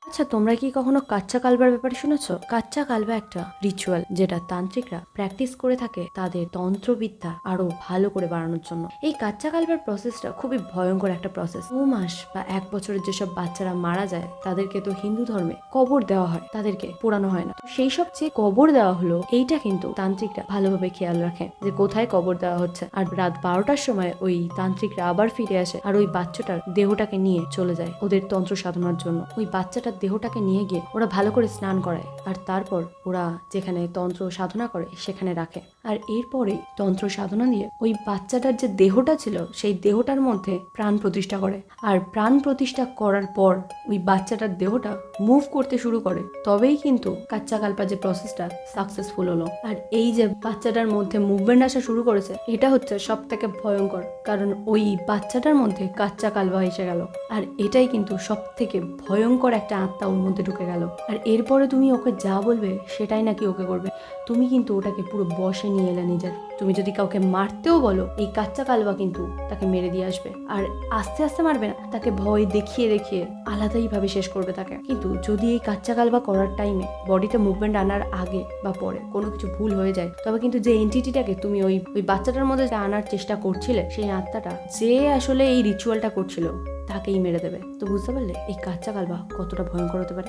আচ্ছা, তোমরা কি কখনো কাচ্চা কালবার ব্যাপারে শুনেছো? কাচ্চা কালবা একটা রিচুয়াল যেটা তান্ত্রিকরা প্র্যাকটিস করে থাকে তাদের তন্ত্রবিদ্যা আরো ভালো করে বাড়ানোর জন্য। এই কাচ্চা কালবার প্রসেসটা খুবই ভয়ঙ্কর একটা প্রসেস। 2 মাস বা 1 বছরের যেসব বাচ্চারা মারা যায় তাদেরকে তো হিন্দু ধর্মে কবর দেওয়া হয়, তাদেরকে পোড়ানো হয় না। তো সেই সব যে কবর দেওয়া হলো, এইটা কিন্তু তান্ত্রিকরা ভালোভাবে খেয়াল রাখে যে কোথায় কবর দেওয়া হচ্ছে। আর রাত 12টার সময় ওই তান্ত্রিকরা আবার ফিরে আসে আর ওই বাচ্চাটার দেহটাকে নিয়ে চলে যায় ওদের তন্ত্র সাধনার জন্য। ওই বাচ্চাটার দেহটাকে নিয়ে গিয়ে ওরা ভালো করে স্নান করায় আর তারপর ওরা যেখানে তন্ত্র সাধনা করে সেখানে রাখে। আর এরপরেই তন্ত্র সাধনা দিয়ে ওই বাচ্চাটার যে দেহটা ছিল সেই দেহটার মধ্যে প্রাণ প্রতিষ্ঠা করে। আর প্রাণ প্রতিষ্ঠা করার পর ওই বাচ্চাটার দেহটা মুভ করতে শুরু করে, তবেই কিন্তু কাচ্চা কালপা যে প্রসেসটা সাকসেসফুল হলো। আর এই যে বাচ্চাটার মধ্যে মুভমেন্ট আসা শুরু করেছে, এটা হচ্ছে সব থেকে ভয়ঙ্কর, কারণ ওই বাচ্চাটার মধ্যে কাচ্চা কালবা এসে গেল। আর এটাই কিন্তু সব থেকে ভয়ঙ্কর একটা আত্মা ওর মধ্যে ঢুকে গেল। আর এরপরে তুমি ওকে যা বলবে সেটাই নাকি ওকে করবে। তুমি কিন্তু ওটাকে পুরো বশে নিয়ে এলে নিজের। তুমি যদি কাউকে মারতেও বলো, এই কাচ্চা কালবা কিন্তু তাকে মেরে দিয়ে আসবে। আর আস্তে আস্তে মারবে না, তাকে ভয় দেখিয়ে দেখিয়ে আলাদাই ভাবে শেষ করবে তাকে। কিন্তু যদি এই কাচ্চা কালবা করার টাইমে বডিতে মুভমেন্ট আনার আগে বা পরে কোনো কিছু ভুল হয়ে যায়, তবে কিন্তু যে এন্টিটিটাকে তুমি ওই বাচ্চাটার মধ্যে আনার চেষ্টা করছিলে, সেই আত্মাটা যে আসলে এই রিচুয়ালটা করছিল তাকেই মেরে দেবে। তো বুঝতে পারলে এই কাচ্চা কালবা কতটা ভয়ঙ্কর হতে পারে।